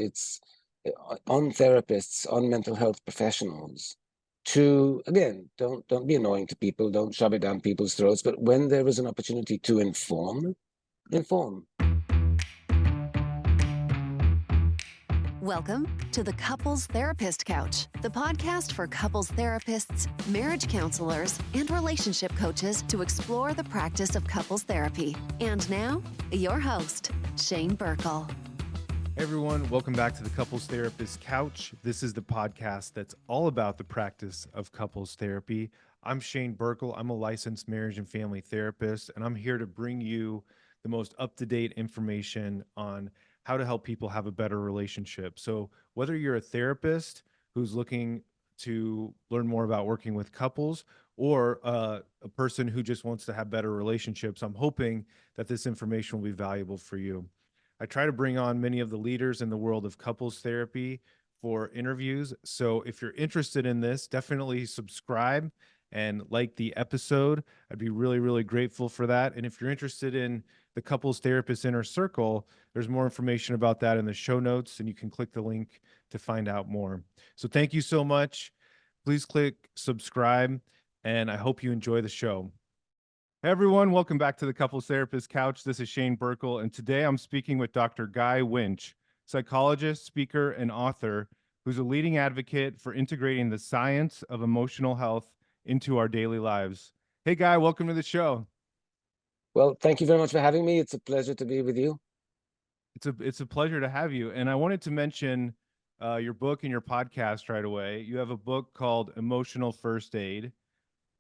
it's on therapists, on mental health professionals to, again, don't be annoying to people, don't shove it down people's throats, but when there is an opportunity to inform. Welcome to the Couples Therapist Couch, the podcast for couples therapists, marriage counselors, and relationship coaches to explore the practice of couples therapy. And now, your host, Shane Birkel. Hey everyone, welcome back to the Couples Therapist Couch. This is the podcast that's all about the practice of couples therapy. I'm Shane Birkel. I'm a licensed marriage and family therapist, and I'm here to bring you the most up-to-date information on how to help people have a better relationship. So whether you're a therapist who's looking to learn more about working with couples or a person who just wants to have better relationships, I'm hoping that this information will be valuable for you. I try to bring on many of the leaders in the world of couples therapy for interviews. So if you're interested in this, definitely subscribe and like the episode. I'd be really, really grateful for that. And if you're interested in the Couples Therapist Inner Circle, there's more information about that in the show notes, and you can click the link to find out more. So thank you so much. Please click subscribe, and I hope you enjoy the show. Hey everyone, welcome back to the Couples Therapist Couch. This is Shane Birkel, and today I'm speaking with Dr. Guy Winch, psychologist, speaker, and author, who's a leading advocate for integrating the science of emotional health into our daily lives. Hey Guy, welcome to the show. Well, thank you very much for having me. It's a pleasure to be with you. It's a pleasure to have you. And I wanted to mention your book and your podcast right away. You have a book called Emotional First Aid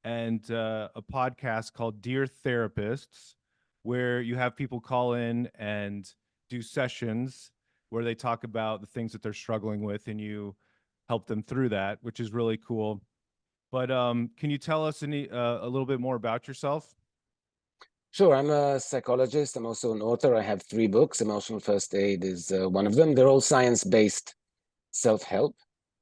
and a podcast called Dear Therapists, where you have people call in and do sessions where they talk about the things that they're struggling with and you help them through that, which is really cool. But can you tell us a little bit more about yourself? Sure, I'm a psychologist. I'm also an author. I have 3 books. Emotional First Aid is one of them. They're all science-based self-help.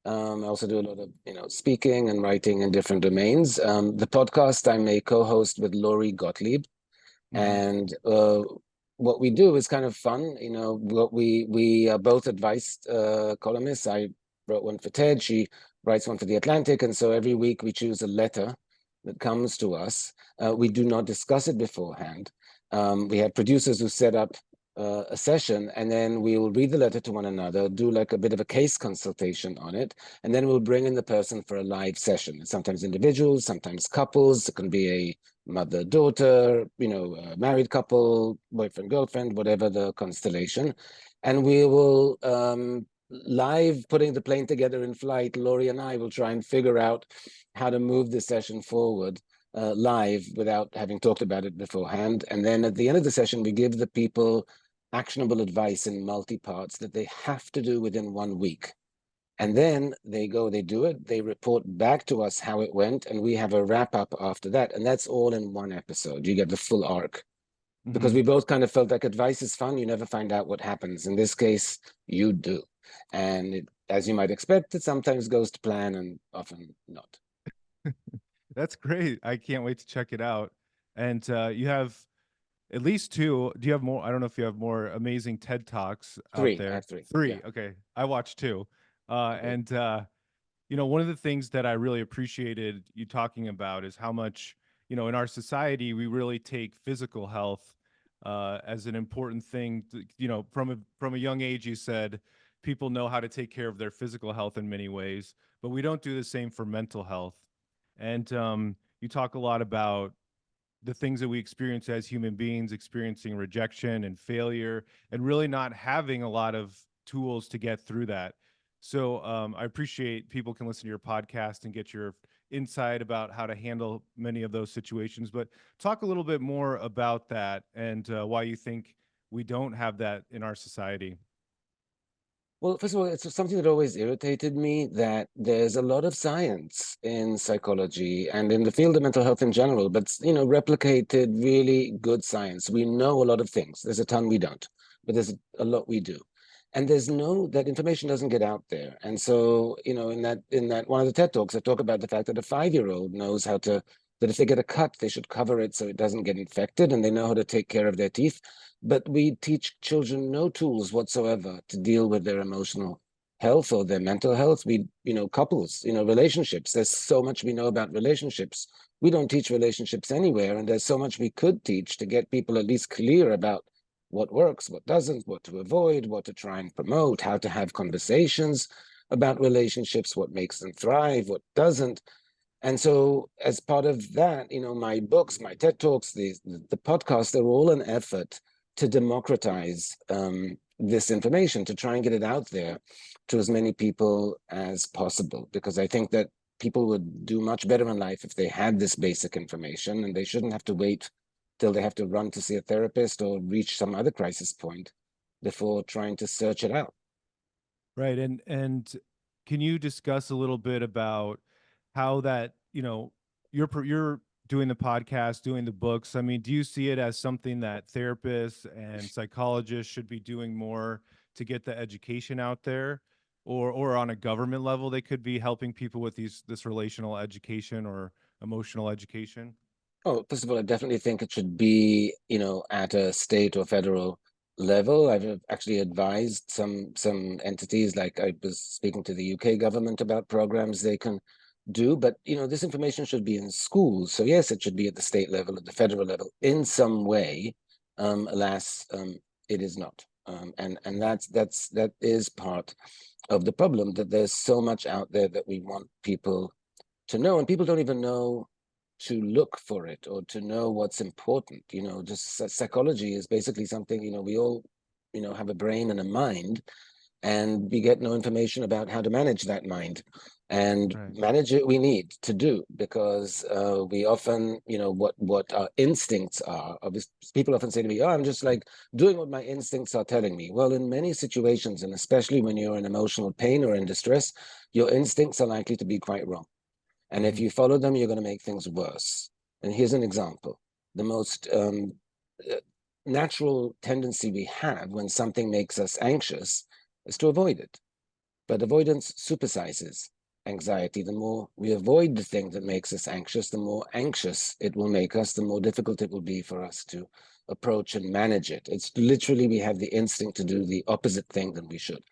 I also do a lot of, speaking and writing in different domains. The podcast, I'm a co-host with Lori Gottlieb. And what we do is kind of fun. What we are both advice columnists. I wrote one for TED. She writes one for The Atlantic. And so every week we choose a letter that comes to us. We do not discuss it beforehand. We have producers who set up a session, and then we will read the letter to one another, do like a bit of a case consultation on it, and then we'll bring in the person for a live session. Sometimes individuals, sometimes couples. It can be a mother-daughter, a married couple, boyfriend-girlfriend, whatever the constellation. And we will live, putting the plane together in flight, Lori and I will try and figure out how to move the session forward live without having talked about it beforehand. And then at the end of the session, we give the people actionable advice in multi-parts that they have to do within 1 week. And then they do it, they report back to us how it went, and we have a wrap-up after that. And that's all in one episode. You get the full arc. Because we both kind of felt like advice is fun. You never find out what happens. In this case, you do. And it, as you might expect, it sometimes goes to plan and often not. That's great. I can't wait to check it out. And you have at least 2. Do you have more? I don't know if you have more amazing TED Talks out 3. there. I have 3. 3. Yeah. Okay. I watched 2. And one of the things that I really appreciated you talking about is how much, in our society, we really take physical health as an important thing. From a young age, you said people know how to take care of their physical health in many ways, but we don't do the same for mental health. And you talk a lot about the things that we experience as human beings, experiencing rejection and failure, and really not having a lot of tools to get through that. So I appreciate people can listen to your podcast and get your insight about how to handle many of those situations. But talk a little bit more about that and why you think we don't have that in our society. Well, first of all, it's something that always irritated me, that there's a lot of science in psychology and in the field of mental health in general, but, replicated really good science. We know a lot of things. There's a ton we don't, but there's a lot we do. And that information doesn't get out there. And so, in that one of the TED Talks, I talk about the fact that a 5-year-old knows how to that if they get a cut, they should cover it so it doesn't get infected, and they know how to take care of their teeth. But we teach children no tools whatsoever to deal with their emotional health or their mental health. Couples, relationships. There's so much we know about relationships. We don't teach relationships anywhere, and there's so much we could teach to get people at least clear about what works, what doesn't, what to avoid, what to try and promote, how to have conversations about relationships, what makes them thrive, what doesn't. And so as part of that, my books, my TED Talks, the podcast, they're all an effort to democratize this information, to try and get it out there to as many people as possible, because I think that people would do much better in life if they had this basic information, and they shouldn't have to wait till they have to run to see a therapist or reach some other crisis point before trying to search it out. Right. And can you discuss a little bit about how that, you're doing the podcast, doing the books. I mean, do you see it as something that therapists and psychologists should be doing more to get the education out there? Or on a government level, they could be helping people with this relational education or emotional education? Oh, first of all, I definitely think it should be, at a state or federal level. I've actually advised some entities, like I was speaking to the UK government about programs they can do, but this information should be in schools. So yes, it should be at the state level, at the federal level, in some way. Alas, it is not. And that is part of the problem, that there's so much out there that we want people to know, and people don't even know to look for it or to know what's important. Just psychology is basically something, we all, have a brain and a mind, and we get no information about how to manage that mind. And Right. manage it we need to do, because we often, what our instincts are. People often say to me, oh, I'm just like doing what my instincts are telling me. Well, in many situations, and especially when you're in emotional pain or in distress, your instincts are likely to be quite wrong. And if Mhm. you follow them, you're going to make things worse. And here's an example. The most uh, natural tendency we have when something makes us anxious is to avoid it. But avoidance supersizes anxiety. The more we avoid the thing that makes us anxious, the more anxious it will make us, the more difficult it will be for us to approach and manage it. It's literally, we have the instinct to do the opposite thing than we should.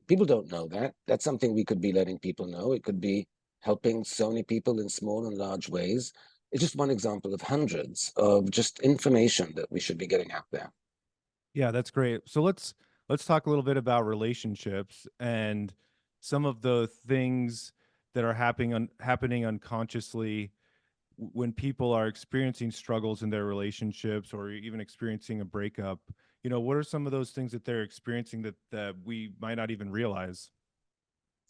People don't know that. That's something we could be letting people know. It could be helping so many people in small and large ways. It's just one example of hundreds of just information that we should be getting out there. Yeah, that's great. So let's talk a little bit about relationships and some of the things that are happening unconsciously when people are experiencing struggles in their relationships or even experiencing a breakup. What are some of those things that they're experiencing that we might not even realize?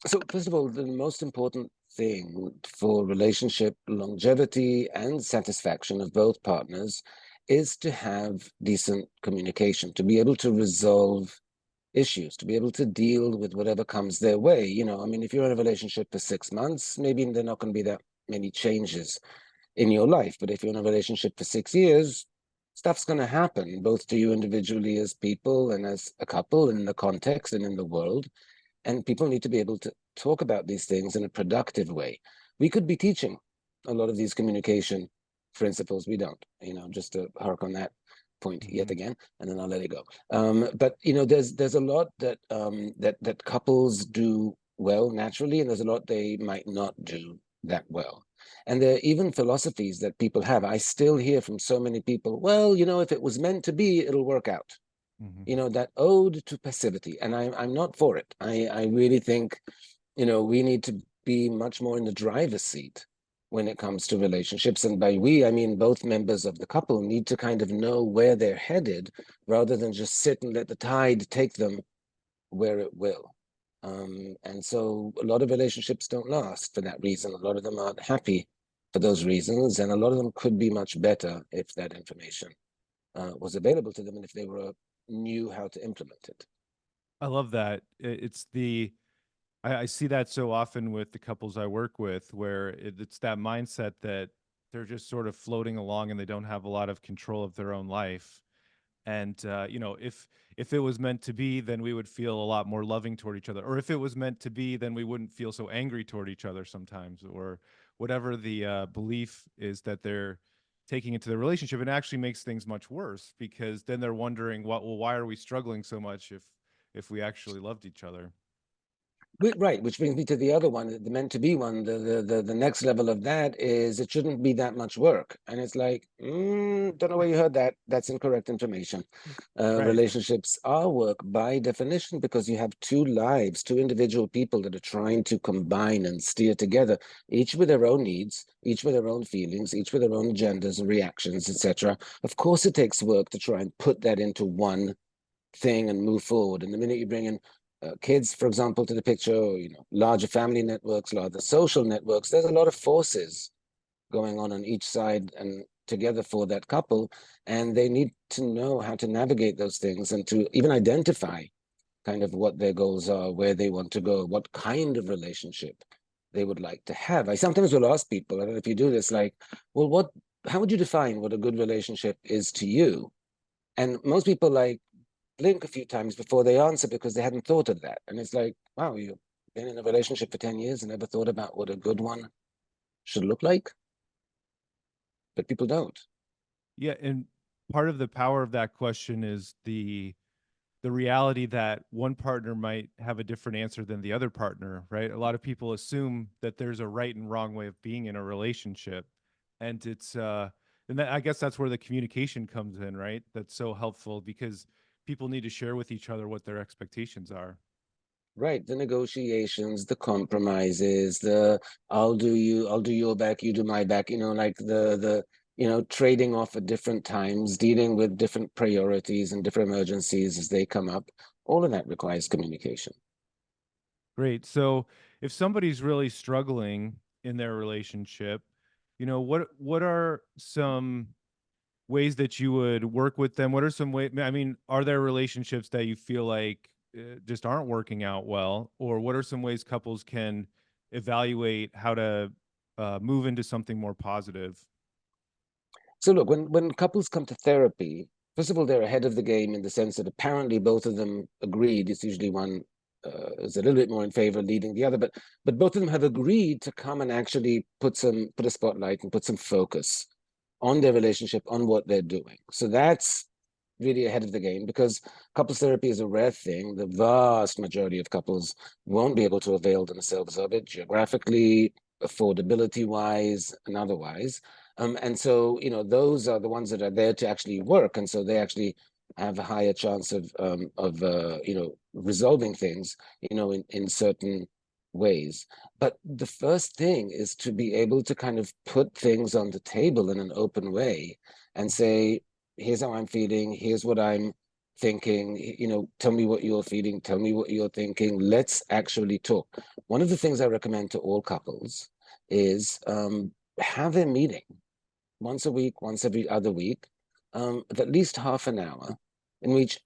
So, first of all, the most important thing for relationship longevity and satisfaction of both partners is to have decent communication, to be able to resolve issues, to be able to deal with whatever comes their way. I mean, if you're in a relationship for 6 months, maybe there are not going to be that many changes in your life. But if you're in a relationship for 6 years, stuff's going to happen, both to you individually as people and as a couple, and in the context and in the world. And people need to be able to talk about these things in a productive way. We could be teaching a lot of these communication principles. We don't, just to hark on that point yet Hmm. again, and then I'll let it go. But there's a lot that that couples do well naturally, and there's a lot they might not do that well. And there are even philosophies that people have. I still hear from so many people, well, if it was meant to be, it'll work out. Hmm. That ode to passivity. And I'm not for it. I really think, we need to be much more in the driver's seat when it comes to relationships. And by we, I mean both members of the couple need to kind of know where they're headed rather than just sit and let the tide take them where it will. And so a lot of relationships don't last for that reason. A lot of them aren't happy for those reasons. And a lot of them could be much better if that information was available to them and if they knew how to implement it. I love that. I see that so often with the couples I work with, where it's that mindset that they're just sort of floating along and they don't have a lot of control of their own life. And if if it was meant to be, then we would feel a lot more loving toward each other. Or if it was meant to be, then we wouldn't feel so angry toward each other sometimes, or whatever the belief is that they're taking into the relationship. It actually makes things much worse, because then they're wondering, well, why are we struggling so much if we actually loved each other? Right, which brings me to the other one, the meant to be one. The next level of that is it shouldn't be that much work. And it's like, don't know where you heard that. That's incorrect information. Right. Relationships are work by definition, because you have two lives, two individual people that are trying to combine and steer together, each with their own needs, each with their own feelings, each with their own agendas and reactions, etc. Of course, it takes work to try and put that into one thing and move forward. And the minute you bring in kids, for example, to the picture, or, larger family networks, larger social networks, there's a lot of forces going on each side and together for that couple. And they need to know how to navigate those things and to even identify kind of what their goals are, where they want to go, what kind of relationship they would like to have. I sometimes will ask people, I don't know if you do this, like, well, how would you define what a good relationship is to you? And most people like blink a few times before they answer, because they hadn't thought of that. And it's like, wow, you've been in a relationship for 10 years and never thought about what a good one should look like? But people don't. Yeah, and part of the power of that question is the reality that one partner might have a different answer than the other partner, right? A lot of people assume that there's a right and wrong way of being in a relationship. And and I guess that's where the communication comes in, right? That's so helpful, because people need to share with each other what their expectations are. Right. The negotiations, the compromises, I'll do your back, you do my back, like trading off at different times, dealing with different priorities and different emergencies as they come up. All of that requires communication. Great. So if somebody's really struggling in their relationship, what are some ways that you would work with them? What are some ways? I mean, are there relationships that you feel like just aren't working out well? Or what are some ways couples can evaluate how to move into something more positive? So look, when couples come to therapy, first of all, they're ahead of the game in the sense that apparently both of them agreed. It's usually one is a little bit more in favor of leading the other, but both of them have agreed to come and actually put a spotlight and put some focus on their relationship, on what they're doing. So that's really ahead of the game, because couples therapy is a rare thing. The vast majority of couples won't be able to avail themselves of it geographically, affordability wise, and otherwise. And so, those are the ones that are there to actually work. And so they actually have a higher chance of resolving things, in certain ways. But the first thing is to be able to kind of put things on the table in an open way and say, here's how I'm feeling, here's what I'm thinking, tell me what you're feeling, tell me what you're thinking, let's actually talk. One of the things I recommend to all couples is have a meeting once a week, once every other week, of at least half an hour, in which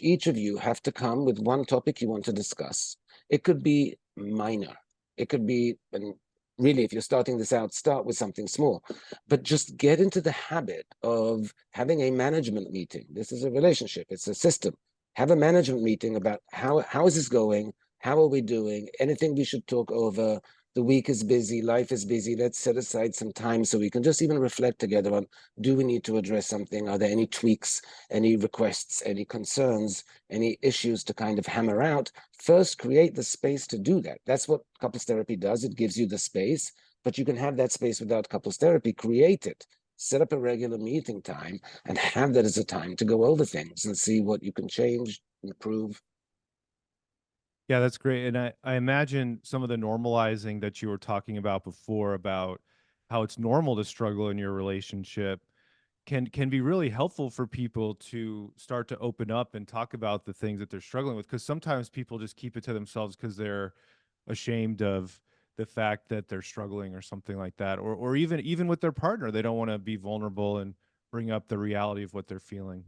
each of you have to come with one topic you want to discuss. It could be minor. It could be, and really, if you're starting this out, start with something small, but just get into the habit of having a management meeting. This is a relationship, it's a system. Have a management meeting about how is this going? How are we doing? Anything we should talk over? The week is busy, life is busy. Let's set aside some time so we can just even reflect together on, do we need to address something? Are there any tweaks, any requests, any concerns, any issues to kind of hammer out? First, create the space to do that. That's what couples therapy does. It gives you the space, but you can have that space without couples therapy. Create it. Set up a regular meeting time and have that as a time to go over things and see what you can change, improve. Yeah, that's great. And I imagine some of the normalizing that you were talking about before, about how it's normal to struggle in your relationship, can be really helpful for people to start to open up and talk about the things that they're struggling with. Because sometimes people just keep it to themselves because they're ashamed of the fact that they're struggling or something like that. Or even with their partner, they don't want to be vulnerable and bring up the reality of what they're feeling.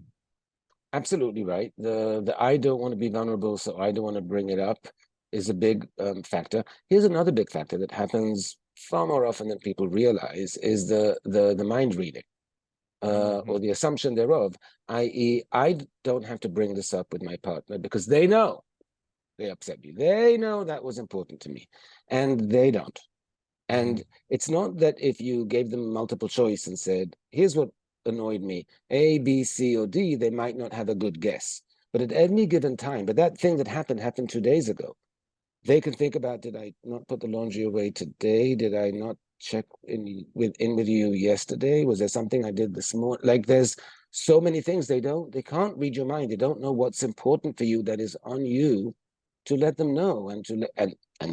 Absolutely right. The I don't want to be vulnerable, so I don't want to bring it up is a big factor. Here's another big factor that happens far more often than people realize is the mind reading. or the assumption thereof, i.e., I don't have to bring this up with my partner because they know they upset me. They know that was important to me, and they don't. And it's not that if you gave them multiple choice and said, here's what annoyed me, A, B, C, or D, they might not have a good guess. But at any given time, but that thing that happened 2 days ago, they can think about, did I not put the laundry away today? Did I not check in with you yesterday? Was there something I did this morning? Like there's so many things they can't read your mind. They don't know what's important for you that is on you to let them know and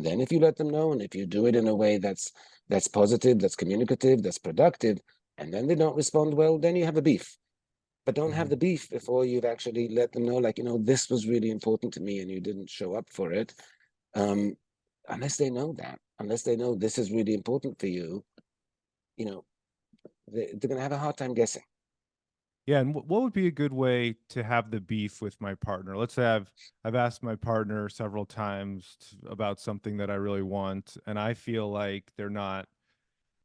then if you let them know and if you do it in a way that's positive, that's communicative, that's productive, and then they don't respond well, then you have a beef. But don't have the beef before you've actually let them know, like, this was really important to me and you didn't show up for it. Unless they know that, unless they know this is really important for you, they're going to have a hard time guessing. Yeah, and what would be a good way to have the beef with my partner? Let's say I've asked my partner several times about something that I really want, and I feel like they're not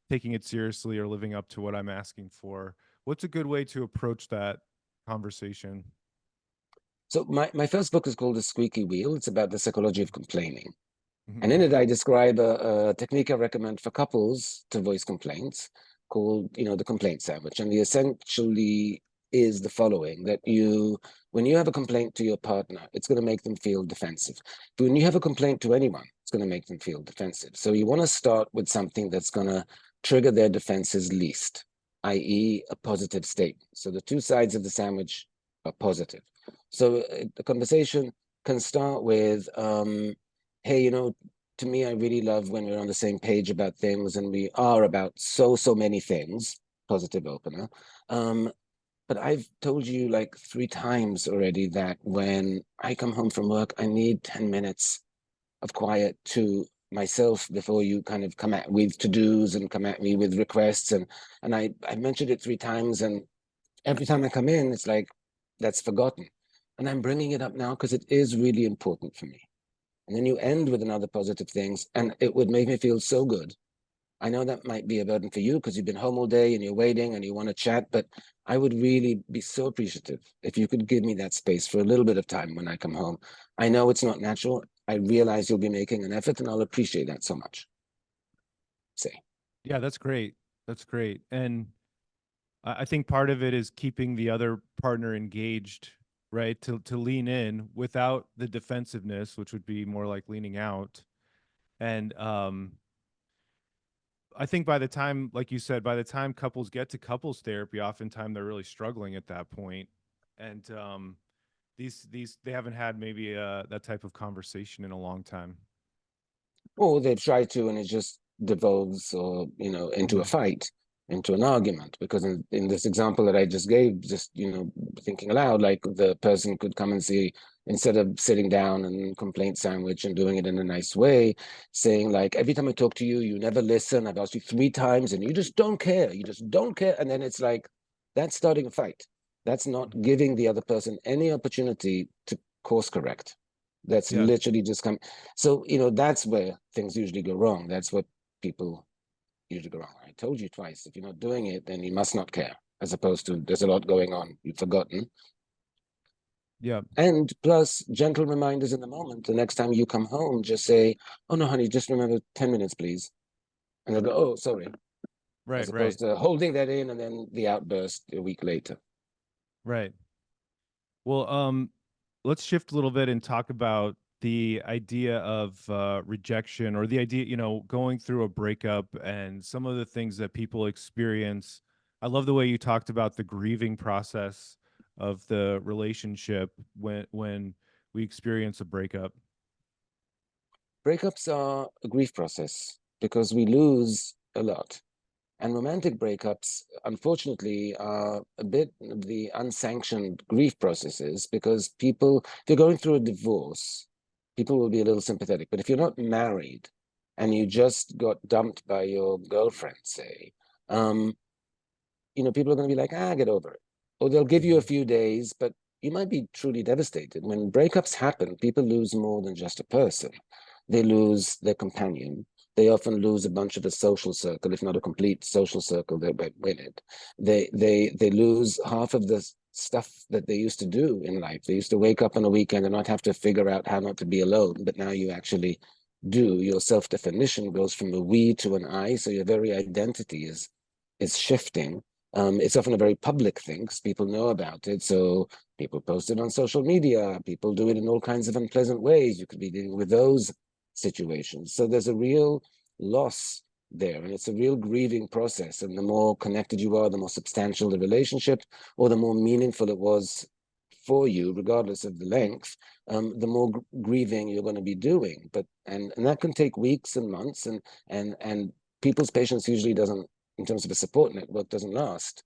taking it seriously or living up to what I'm asking for. What's a good way to approach that conversation? So my first book is called The Squeaky Wheel. It's about the psychology of complaining. And in Mhm. it, I describe a technique I recommend for couples to voice complaints called, the complaint sandwich. And the essentially is the following, that when you have a complaint to your partner, it's going to make them feel defensive. But when you have a complaint to anyone, it's going to make them feel defensive. So you want to start with something that's going to trigger their defenses least, i.e. a positive statement. So the two sides of the sandwich are positive. So the conversation can start with, hey, to me, I really love when we're on the same page about things, and we are about so many things, positive opener. But I've told you like 3 times already that when I come home from work, I need 10 minutes of quiet to myself before you kind of come at with to-dos and come at me with requests. And I mentioned it 3 times, and every time I come in, it's like, that's forgotten. And I'm bringing it up now because it is really important for me. And then you end with another positive things, and it would make me feel so good. I know that might be a burden for you because you've been home all day and you're waiting and you want to chat, but I would really be so appreciative if you could give me that space for a little bit of time when I come home. I know it's not natural. I realize you'll be making an effort, and I'll appreciate that so much. Say. Yeah, that's great. That's great. And I think part of it is keeping the other partner engaged, right? To lean in without the defensiveness, which would be more like leaning out. And I think by the time, like you said, by the time couples get to couples therapy, oftentimes they're really struggling at that point. And these they haven't had maybe that type of conversation in a long time. Or they've tried to, and it just devolves, or into a Mhm. fight, into an argument. Because in this example that I just gave, just thinking aloud, like the person could come and see, instead of sitting down and complaint sandwich and doing it in a nice way, saying like, every time I talk to you, you never listen. I've asked you 3 times and you just don't care. You just don't care. And then it's like, that's starting a fight. That's not giving the other person any opportunity to course correct. That's Yeah. literally just come. So, that's where things usually go wrong. That's what people usually go wrong. I told you twice, if you're not doing it, then you must not care, as opposed to there's a lot going on, you've forgotten. Yeah. And plus, gentle reminders in the moment. The next time you come home, just say, oh no, honey, just remember 10 minutes, please. And they'll go, oh, sorry. As Right. Right. opposed to holding that in and then the outburst a week later. Right. Well, let's shift a little bit and talk about the idea of rejection, or the idea, going through a breakup and some of the things that people experience. I love the way you talked about the grieving process of the relationship when we experience a breakup. Breakups are a grief process because we lose a lot. And romantic breakups, unfortunately, are a bit of the unsanctioned grief processes, because people, if you're going through a divorce, people will be a little sympathetic. But if you're not married and you just got dumped by your girlfriend, say, people are going to be like, get over it. Or they'll give you a few days, but you might be truly devastated. When breakups happen, people lose more than just a person. They lose their companion. they often lose a bunch of the social circle, if not a complete social circle they're with it. They lose half of the stuff that they used to do in life. They used to wake up on a weekend and not have to figure out how not to be alone, but now you actually do. Your self-definition goes from a we to an I, so your very identity is shifting. It's often a very public thing because people know about it. So people post it on social media, people do it in all kinds of unpleasant ways. You could be dealing with those situations. So there's a real loss there, and it's a real grieving process. And the more connected you are, the more substantial the relationship, or the more meaningful it was for you, regardless of the length, the more grieving you're going to be doing. But and that can take weeks and months, and people's patience usually doesn't, in terms of a support network, doesn't last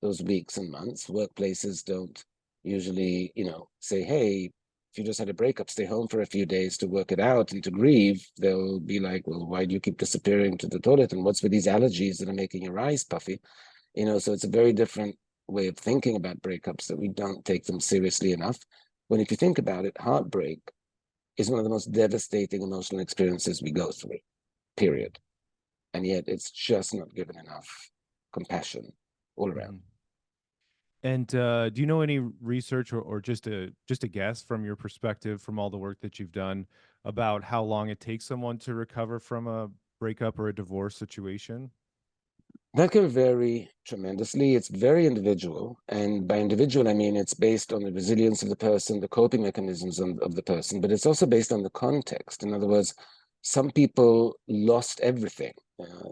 those weeks and months. Workplaces don't usually, say, hey, if you just had a breakup, stay home for a few days to work it out and to grieve. They'll be like, well, why do you keep disappearing to the toilet? And what's with these allergies that are making your eyes puffy? So it's a very different way of thinking about breakups, that we don't take them seriously enough. When if you think about it, heartbreak is one of the most devastating emotional experiences we go through, period. And yet it's just not given enough compassion all around. And do you know any research or just a guess from your perspective, from all the work that you've done, about how long it takes someone to recover from a breakup or a divorce situation? That can vary tremendously. It's very individual. And by individual, I mean it's based on the resilience of the person, the coping mechanisms of the person, but it's also based on the context. In other words, some people lost everything.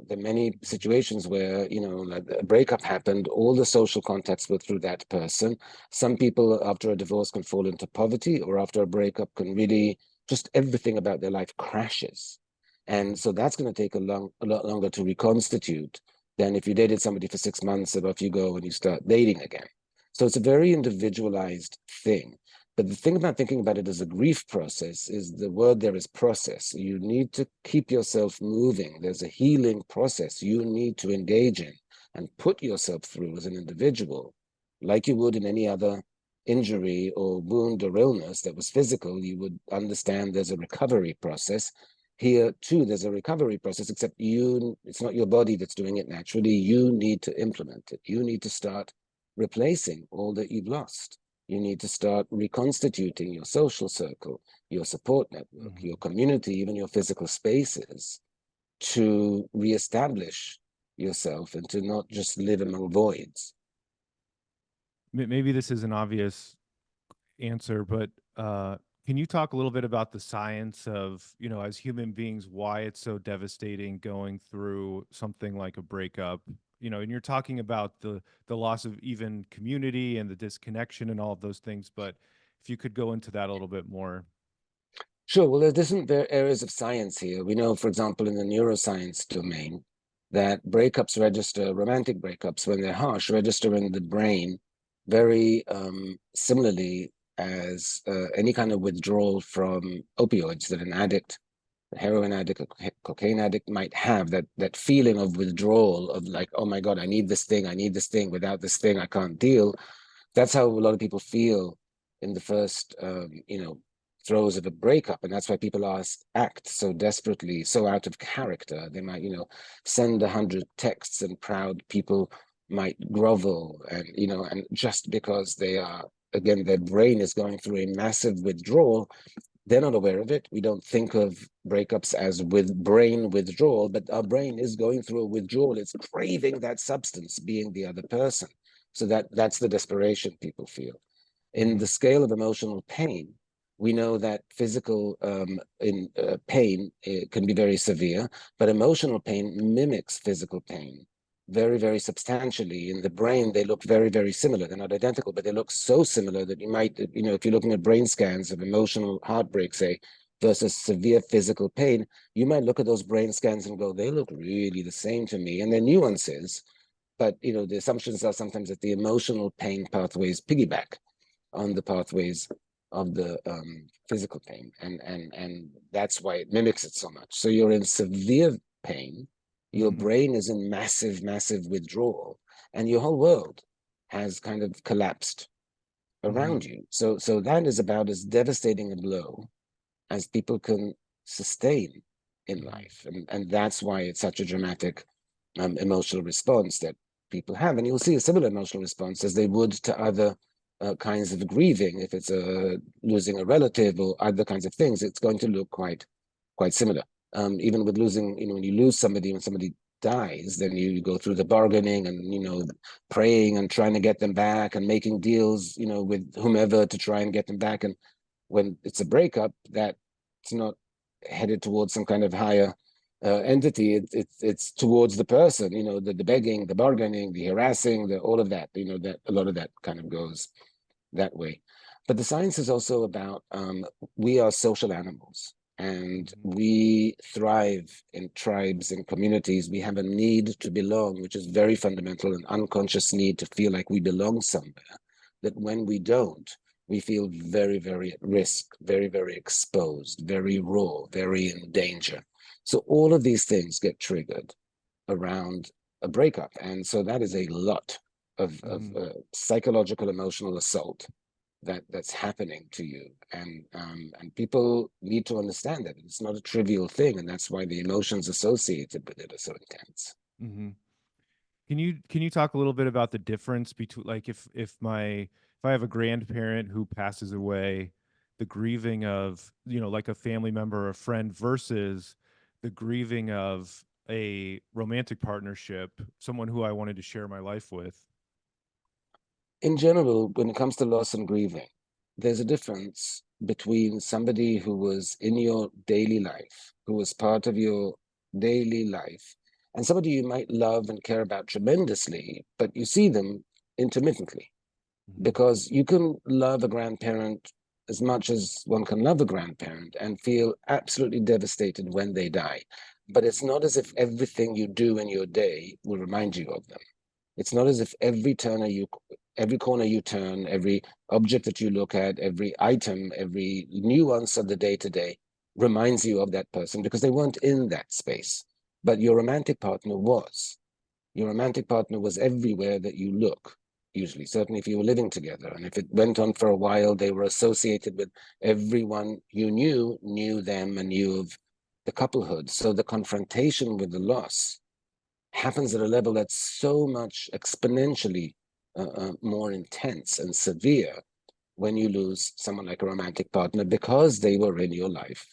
There are many situations where, like a breakup happened, all the social contacts were through that person. Some people after a divorce can fall into poverty, or after a breakup can really, just everything about their life crashes. And so that's going to take a lot longer to reconstitute than if you dated somebody for 6 months and off you go and you start dating again. So it's a very individualized thing. But the thing about thinking about it as a grief process is, the word there is process. You need to keep yourself moving. There's a healing process you need to engage in and put yourself through as an individual, like you would in any other injury or wound or illness that was physical. You would understand there's a recovery process. Here too, there's a recovery process, except it's not your body that's doing it naturally. You need to implement it. You need to start replacing all that you've lost. You need to start reconstituting your social circle, your support network, your community, even your physical spaces, to reestablish yourself and to not just live among voids. Maybe this is an obvious answer, but can you talk a little bit about the science of, as human beings, why it's so devastating going through something like a breakup? And you're talking about the loss of even community and the disconnection and all of those things, but if you could go into that a little bit more. Sure. Well, there's different areas of science here. We know, for example, in the neuroscience domain, that breakups register, romantic breakups, when they're harsh, register in the brain very similarly as any kind of withdrawal from opioids that an addict, a heroin addict, a cocaine addict might have, that feeling of withdrawal, of like, oh my God, I need this thing. Without this thing, I can't deal. That's how a lot of people feel in the first, throes of a breakup. And that's why people act so desperately, so out of character. They might, send 100 texts, and proud people might grovel, and, and just because they are, again, their brain is going through a massive withdrawal, they're not aware of it. We don't think of breakups as with brain withdrawal, but our brain is going through a withdrawal. It's craving that substance, being the other person. So that's the desperation people feel. In the scale of emotional pain, we know that physical pain can be very severe, but emotional pain mimics physical pain very, very substantially. In the brain, they look very, very similar. They're not identical, but they look so similar that you might, if you're looking at brain scans of emotional heartbreak, say, versus severe physical pain, you might look at those brain scans and go, they look really the same to me. And there are nuances, but the assumptions are sometimes that the emotional pain pathways piggyback on the pathways of the physical pain, and that's why it mimics it so much. So you're in severe pain, your brain is in massive, massive withdrawal, and your whole world has kind of collapsed around you. So that is about as devastating a blow as people can sustain in life. And that's why it's such a dramatic emotional response that people have. And you'll see a similar emotional response as they would to other kinds of grieving. If it's losing a relative or other kinds of things, it's going to look quite similar. Even with losing, when you lose somebody, when somebody dies, then you go through the bargaining and, praying and trying to get them back and making deals, with whomever to try and get them back. And when it's a breakup, that's not headed towards some kind of higher entity. It's towards the person, the begging, the bargaining, the harassing, all of that, that a lot of that kind of goes that way. But the science is also about we are social animals and we thrive in tribes and communities. We have a need to belong, which is very fundamental, an unconscious need to feel like we belong somewhere, that when we don't, we feel very, very at risk, very, very exposed, very raw, very in danger. So all of these things get triggered around a breakup. And so that is a lot of psychological, emotional assault that's happening to you. And people need to understand that it's not a trivial thing. And that's why the emotions associated with it are so intense. Mm-hmm. Can you talk a little bit about the difference between, like, if I have a grandparent who passes away, the grieving of, like a family member or a friend versus the grieving of a romantic partnership, someone who I wanted to share my life with? In general, when it comes to loss and grieving, there's a difference between somebody who was in your daily life, who was part of your daily life, and somebody you might love and care about tremendously, but you see them intermittently. Because you can love a grandparent as much as one can love a grandparent and feel absolutely devastated when they die. But it's not as if everything you do in your day will remind you of them. It's not as if every corner you turn, every object that you look at, every item, every nuance of the day-to-day reminds you of that person, because they weren't in that space. But your romantic partner was. Your romantic partner was everywhere that you look, usually, certainly if you were living together. And if it went on for a while, they were associated with everyone you knew them and knew of the couplehood. So the confrontation with the loss happens at a level that's so much exponentially more intense and severe when you lose someone like a romantic partner, because they were in your life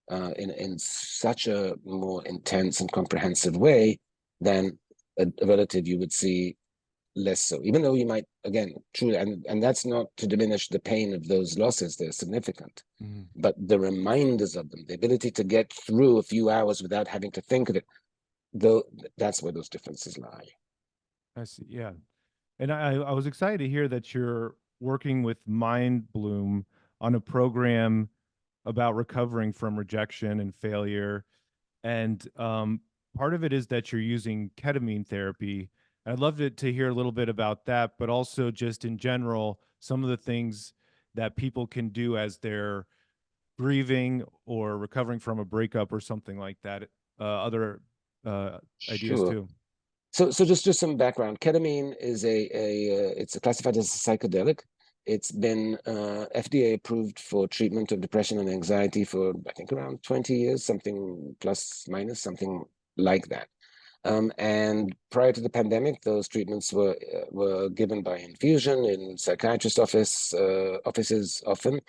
in such a more intense and comprehensive way than a relative you would see less so. Even though you might, again, truly, and that's not to diminish the pain of those losses, they're significant. But the reminders of them, the ability to get through a few hours without having to think of it, though, that's where those differences lie. I see. Yeah. And I was excited to hear that you're working with Mind Bloom on a program about recovering from rejection and failure. And part of it is that you're using ketamine therapy. I'd love to hear a little bit about that, but also just in general, some of the things that people can do as they're grieving or recovering from a breakup or something like that. Other ideas Sure. too. So just some background. Ketamine is it's classified as a psychedelic. It's been FDA approved for treatment of depression and anxiety for, I think, around 20 years, something plus minus, something like that. And prior to the pandemic, those treatments were given by infusion in psychiatrist offices often.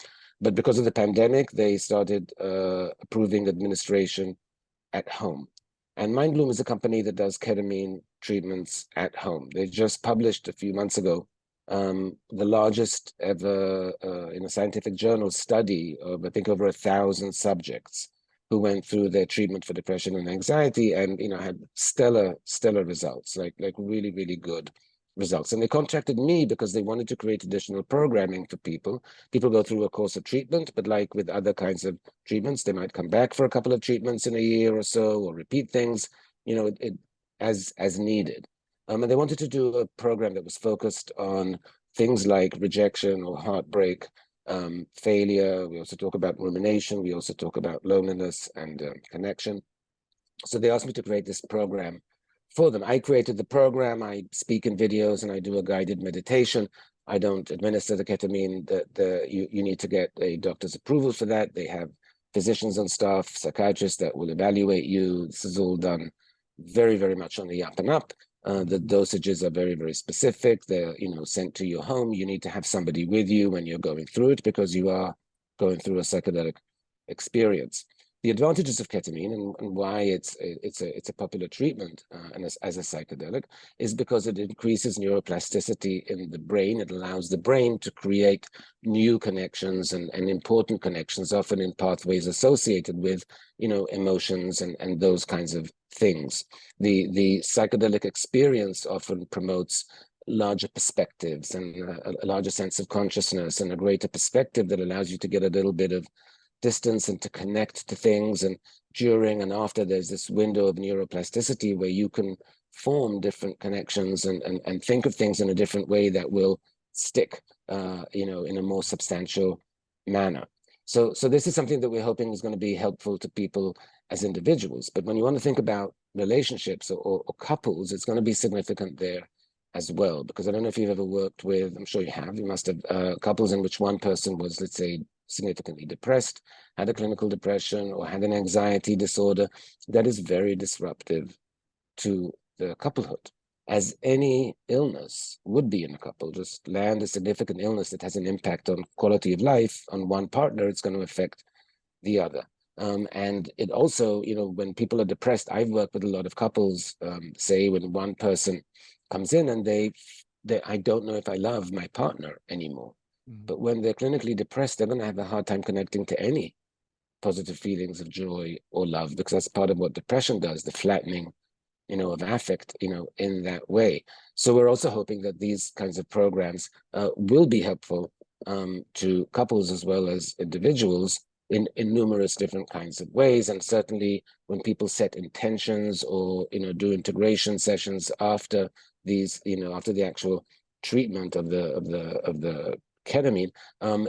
But because of the pandemic, they started approving administration at home. And Mind Bloom is a company that does ketamine treatments at home. They just published a few months ago the largest ever in a scientific journal study of, I think, over 1,000 subjects who went through their treatment for depression and anxiety, and had stellar results, like really, really good results. And they contacted me because they wanted to create additional programming for people. People go through a course of treatment, but like with other kinds of treatments, they might come back for a couple of treatments in a year or so, or repeat things, as needed. And they wanted to do a program that was focused on things like rejection or heartbreak, failure. We also talk about rumination. We also talk about loneliness and connection. So they asked me to create this program for them. I created the program. I speak in videos and I do a guided meditation. I don't administer the ketamine. You need to get a doctor's approval for that. They have physicians on staff, psychiatrists that will evaluate you. This is all done very, very much on the up and up. The dosages are very, very specific. They're, sent to your home. You need to have somebody with you when you're going through it because you are going through a psychedelic experience. The advantages of ketamine and why it's a popular treatment and as a psychedelic is because it increases neuroplasticity in the brain. It allows the brain to create new connections and important connections, often in pathways associated with, emotions and those kinds of things. The psychedelic experience often promotes larger perspectives and a larger sense of consciousness and a greater perspective that allows you to get a little bit of distance and to connect to things. And during and after, there's this window of neuroplasticity where you can form different connections and think of things in a different way that will stick, in a more substantial manner. So this is something that we're hoping is going to be helpful to people as individuals. But when you want to think about relationships or couples, it's going to be significant there as well. Because I don't know if you've ever worked with, I'm sure you have, you must have couples in which one person was, let's say, significantly depressed, had a clinical depression, or had an anxiety disorder. That is very disruptive to the couplehood, as any illness would be in a couple. Just land a significant illness that has an impact on quality of life on one partner, it's going to affect the other. And it also, when people are depressed, I've worked with a lot of couples, say when one person comes in and they I don't know if I love my partner anymore. But when they're clinically depressed, they're going to have a hard time connecting to any positive feelings of joy or love, because that's part of what depression does, the flattening, of affect, in that way. So we're also hoping that these kinds of programs will be helpful to couples as well as individuals in numerous different kinds of ways. And certainly when people set intentions or, do integration sessions after these, after the actual treatment of the ketamine,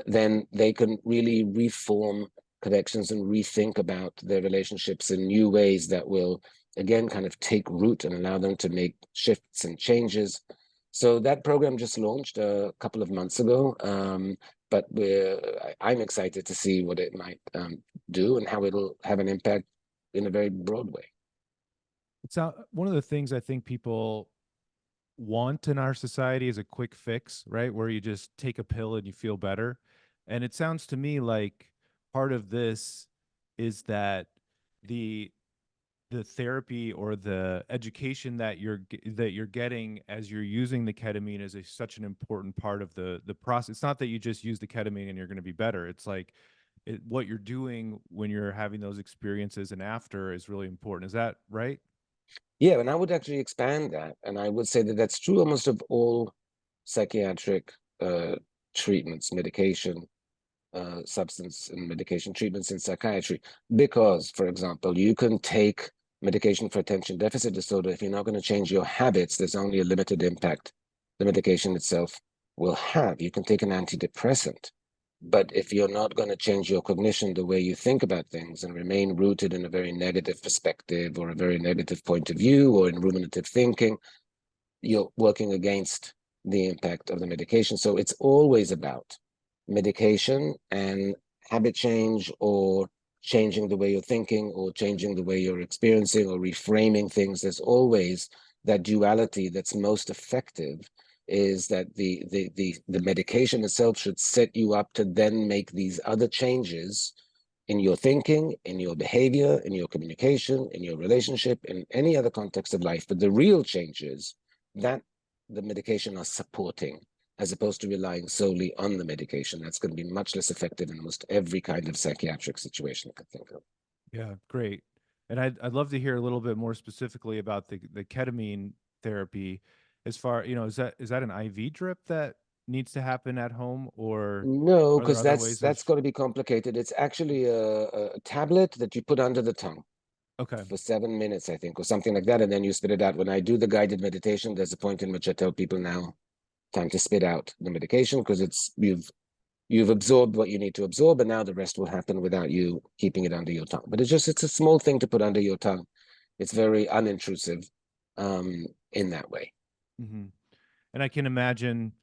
then they can really reform connections and rethink about their relationships in new ways that will, again, kind of take root and allow them to make shifts and changes. So that program just launched a couple of months ago, but I'm excited to see what it might do and how it'll have an impact in a very broad way. It's one of the things I think people want in our society is a quick fix, right? Where you just take a pill and you feel better. And it sounds to me like part of this is that the therapy or the education that you're getting as you're using the ketamine is such an important part of the process. It's not that you just use the ketamine and you're going to be better. It's like what you're doing when you're having those experiences and after is really important. Is that right? Yeah, and I would actually expand that. And I would say that that's true almost of all psychiatric treatments, medication, substance and medication treatments in psychiatry. Because, for example, you can take medication for attention deficit disorder. If you're not going to change your habits, there's only a limited impact the medication itself will have. You can take an antidepressant. But if you're not going to change your cognition, the way you think about things, and remain rooted in a very negative perspective or a very negative point of view or in ruminative thinking, you're working against the impact of the medication. So it's always about medication and habit change, or changing the way you're thinking, or changing the way you're experiencing, or reframing things. There's always that duality that's most effective, is that the medication itself should set you up to then make these other changes in your thinking, in your behavior, in your communication, in your relationship, in any other context of life. But the real changes that the medication are supporting, as opposed to relying solely on the medication, that's going to be much less effective in almost every kind of psychiatric situation I could think of. Yeah, great. And I'd love to hear a little bit more specifically about the ketamine therapy. As far, is that an IV drip that needs to happen at home, or No, are there because other that's ways of? going to be complicated. It's actually a tablet that you put under the tongue Okay. for 7 minutes, I think, or something like that, and then you spit it out. When I do the guided meditation, there's a point in which I tell people, now time to spit out the medication, because you've absorbed what you need to absorb, and now the rest will happen without you keeping it under your tongue. But it's a small thing to put under your tongue. It's very unintrusive in that way. And I can imagine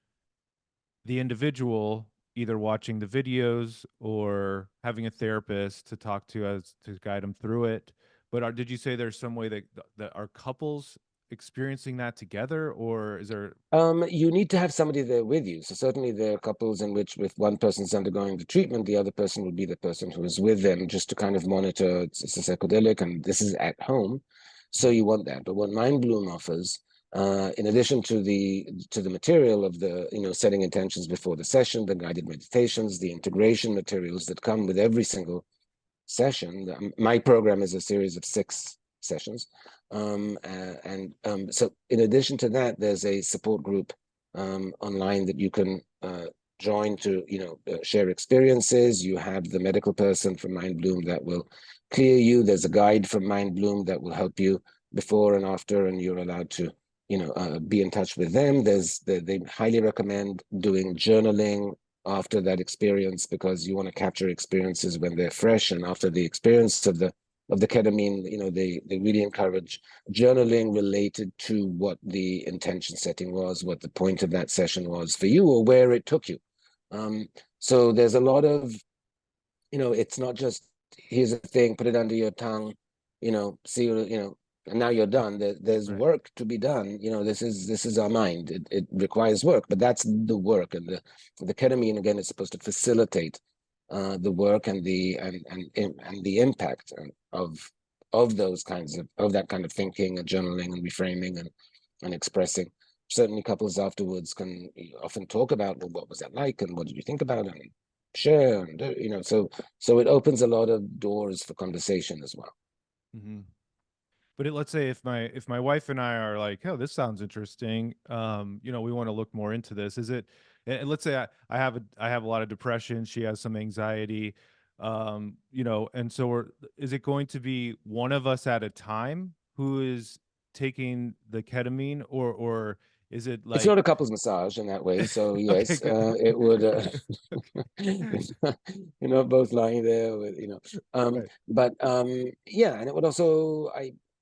the individual either watching the videos or having a therapist to talk to as to guide them through it. But did you say there's some way that are couples experiencing that together, or is there? You need to have somebody there with you. So certainly there are couples in which if one person's undergoing the treatment, the other person will be the person who is with them just to kind of monitor it's a psychedelic and this is at home. So you want that. But what Mind Bloom offers, in addition to the material of the, setting intentions before the session, the guided meditations, the integration materials that come with every single session. My program is a series of 6 sessions. So in addition to that, there's a support group online that you can join to, share experiences. You have the medical person from Mind Bloom that will clear you. There's a guide from Mind Bloom that will help you before and after, and you're allowed to, be in touch with them. They highly recommend doing journaling after that experience because you want to capture experiences when they're fresh, and after the experience of the ketamine, they really encourage journaling related to what the intention setting was, what the point of that session was for you, or where it took you. So there's a lot of, it's not just here's a thing, put it under your tongue, see, and now you're done. There's Right. work to be done. This is our mind. It requires work, but that's the work. And the ketamine again is supposed to facilitate the work and the impact of those kinds of that kind of thinking and journaling and reframing and expressing. Certainly, couples afterwards can often talk about, well, what was that like, and what did you think about it, and share, and so it opens a lot of doors for conversation as well. Mm-hmm. But let's say if my wife and I are like, oh, this sounds interesting, we want to look more into this. Is it? And let's say I have a lot of depression. She has some anxiety, and so is it going to be one of us at a time who is taking the ketamine, or is it It's like? not a couples massage in that way, so Okay, yes, good. it would. You're not both lying there with, Right. but yeah, and it would also.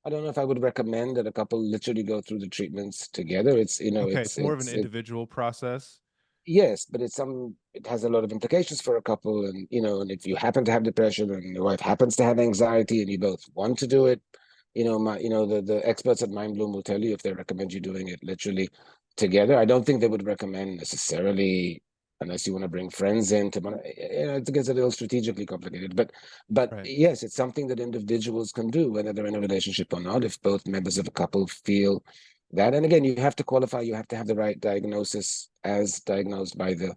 I don't know if I would recommend that a couple literally go through the treatments together. It's Okay, it's more of an individual process. yes, but it has a lot of implications for a couple, and and if you happen to have depression and your wife happens to have anxiety and you both want to do it, the experts at Mind Bloom will tell you if they recommend you doing it literally together. I don't think they would recommend necessarily unless you want to bring friends in to it gets a little strategically complicated. But Right. yes, it's something that individuals can do, whether they're in a relationship or not, if both members of a couple feel that. And again, you have to qualify, you have to have the right diagnosis as diagnosed by the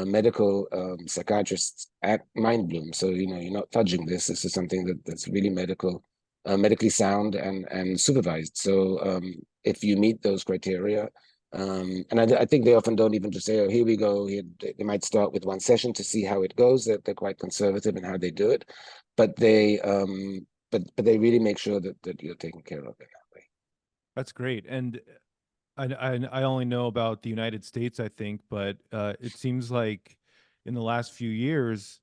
medical psychiatrists at Mind Bloom. So, you're not fudging this. This is something that's really medically sound and supervised. So if you meet those criteria, and I think they often don't even just say, oh, here we go. They might start with one session to see how it goes. They're quite conservative in how they do it, but they really make sure that you're taken care of in that way. That's great. And I only know about the United States, I think, but it seems like in the last few years,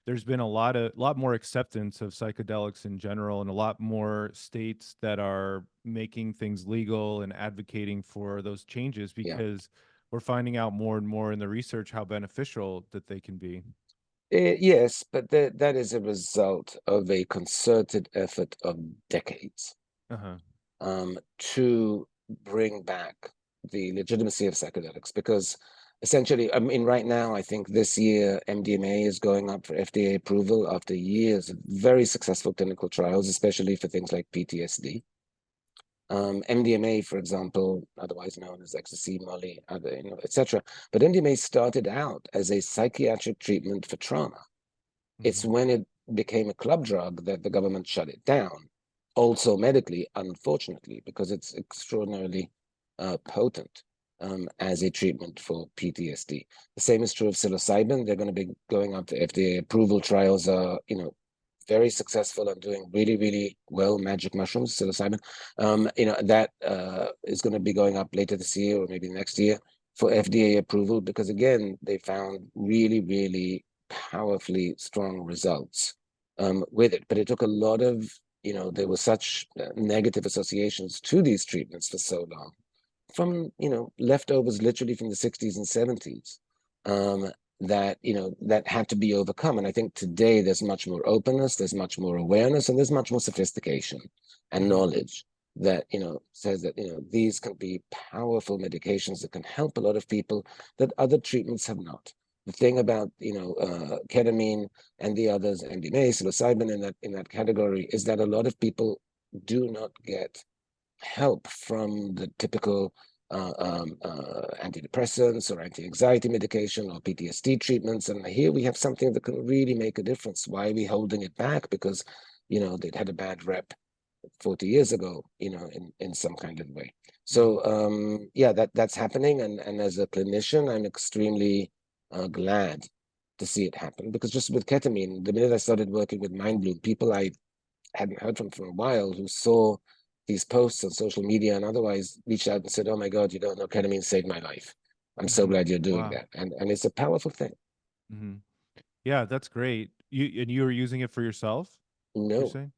there's been a lot more acceptance of psychedelics in general, and a lot more states that are making things legal and advocating for those changes Yeah. because we're finding out more and more in the research how beneficial that they can be. Yes, but that is a result of a concerted effort of decades Uh-huh. to bring back the legitimacy of psychedelics. Because essentially, I mean, right now, I think this year MDMA is going up for FDA approval after years of very successful clinical trials, especially for things like PTSD. MDMA, for example, otherwise known as ecstasy, Molly, etc. But MDMA started out as a psychiatric treatment for trauma. It's Hmm. when it became a club drug that the government shut it down. Also medically, unfortunately, because it's extraordinarily potent as a treatment for PTSD. The same is true of psilocybin. They're going to be going up to FDA approval. Trials are, very successful and doing really, really well. Magic mushrooms, psilocybin, that is going to be going up later this year or maybe next year for FDA approval because again, they found really, really powerfully strong results with it. But it took a lot of, there were such negative associations to these treatments for so long from, leftovers literally from the 60s and 70s that, that had to be overcome. And I think today there's much more openness, there's much more awareness, and there's much more sophistication and knowledge that, says that, these can be powerful medications that can help a lot of people that other treatments have not. The thing about, ketamine and the others, MDMA, psilocybin in that category, is that a lot of people do not get help from the typical antidepressants or anti-anxiety medication or PTSD treatments. And here we have something that can really make a difference. Why are we holding it back? Because, they'd had a bad rep 40 years ago, in some kind of way. So yeah, that's happening. And as a clinician, I'm extremely glad to see it happen, because just with ketamine, the minute I started working with Mindbloom, people I hadn't heard from for a while who saw these posts on social media and otherwise reached out and said, "Oh my God, you don't know, ketamine saved my life. I'm so glad you're doing Wow. that." And it's a powerful thing. Yeah, that's great. You were using it for yourself, you're No, saying?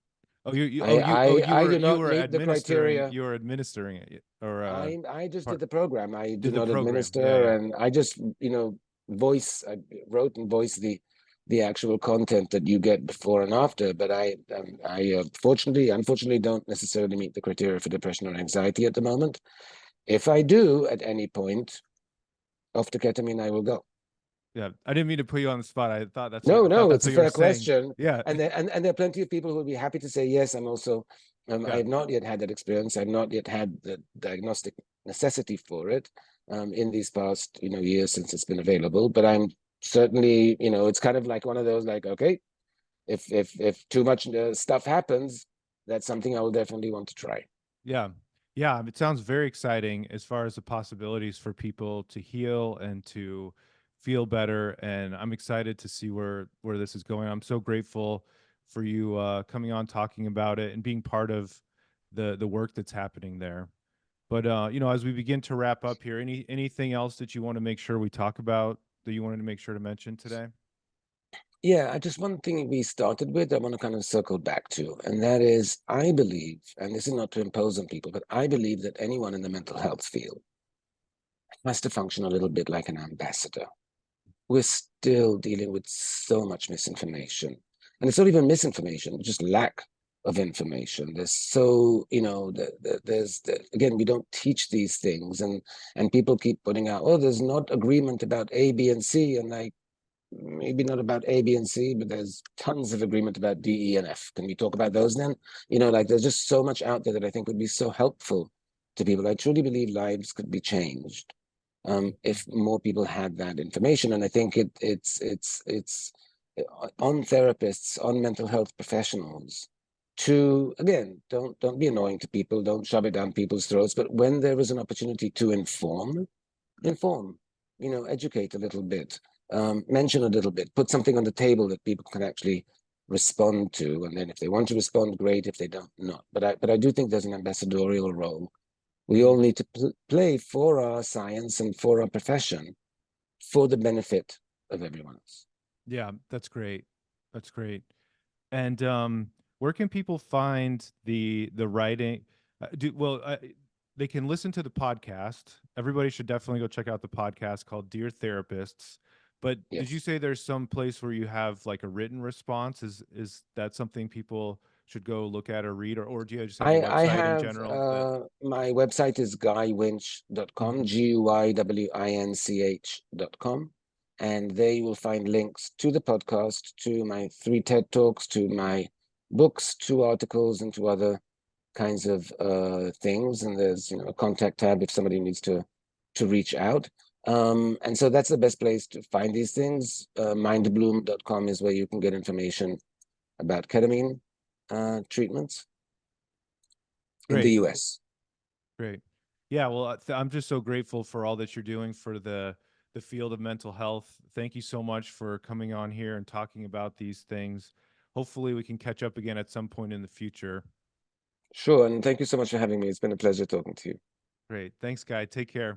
Oh, you I were do not meet the criteria. you were administering it, or I just did part the program. I do did the not program. Yeah, yeah. administer, and I just, I wrote and voiced the actual content that you get before and after. But I unfortunately don't necessarily meet the criteria for depression or anxiety at the moment. If I do at any point off the ketamine, I will go. Yeah, I didn't mean to put you on the spot. No, I thought no, that's it's a what you were fair saying. question. Yeah. And there are plenty of people who will be happy to say yes. I'm also, I Yeah. have not yet had that experience. I've not yet had the diagnostic necessity for it in these past, years since it's been available. But I'm certainly, it's kind of like one of those, like, okay, if too much stuff happens, that's something I will definitely want to try. Yeah. Yeah, it sounds very exciting as far as the possibilities for people to heal and to feel better, and I'm excited to see where this is going. I'm so grateful for you coming on, talking about it, and being part of the work that's happening there. But as we begin to wrap up here, anything else that you want to make sure we talk about that you wanted to make sure to mention today? Yeah, I just one thing we started with, I want to kind of circle back to, and that is, I believe, and this is not to impose on people, but I believe that anyone in the mental health field has to function a little bit like an ambassador. We're still dealing with so much misinformation. And it's not even misinformation, it's just lack of information. There's so, again, we don't teach these things, and people keep putting out, oh, there's not agreement about A, B, and C. And like, maybe not about A, B, and C, but there's tons of agreement about D, E, and F. Can we talk about those then? Like there's just so much out there that I think would be so helpful to people. I truly believe lives could be changed if more people had that information. And I think it's on therapists, on mental health professionals to, again, don't be annoying to people, don't shove it down people's throats. But when there is an opportunity to inform, educate a little bit, mention a little bit, put something on the table that people can actually respond to. And then if they want to respond, great. If they don't, not. But I do think there's an ambassadorial role we all need to play for our science and for our profession for the benefit of everyone else. Yeah, that's great. That's great. And where can people find the writing? They can listen to the podcast. Everybody should definitely go check out the podcast called Dear Therapists. But did you Yes. say there's some place where you have like a written response? Is that something people should go look at or read, or do you just have a I website in have general that my website is guywinch.com, GUYWINCH.com, and they will find links to the podcast, to my 3 TED Talks, to my books, to articles, and to other kinds of things. And there's a contact tab if somebody needs to reach out. And so that's the best place to find these things. Mindbloom.com is where you can get information about ketamine treatments in the great. US. Great. Yeah, well, I'm just so grateful for all that you're doing for the field of mental health. Thank you so much for coming on here and talking about these things. Hopefully, we can catch up again at some point in the future. Sure, and thank you so much for having me. It's been a pleasure talking to you. Great. Thanks, Guy. Take care.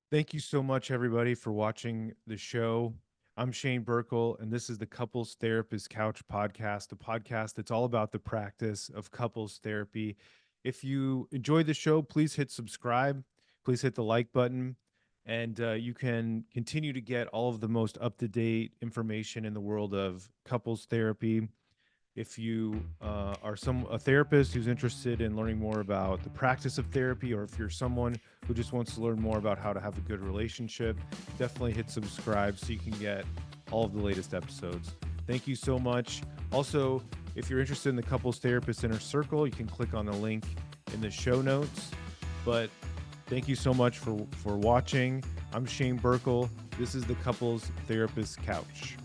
Thank you so much, everybody, for watching the show. I'm Shane Birkel, and this is the Couples Therapist Couch podcast, a podcast that's all about the practice of couples therapy. If you enjoyed the show, please hit subscribe. Please hit the like button. And you can continue to get all of the most up-to-date information in the world of couples therapy. If you are a therapist who's interested in learning more about the practice of therapy, or if you're someone who just wants to learn more about how to have a good relationship, definitely hit subscribe so you can get all of the latest episodes. Thank you so much. Also, if you're interested in the Couples Therapist Inner Circle, you can click on the link in the show notes. But thank you so much for watching. I'm Shane Birkel. This is the Couples Therapist Couch.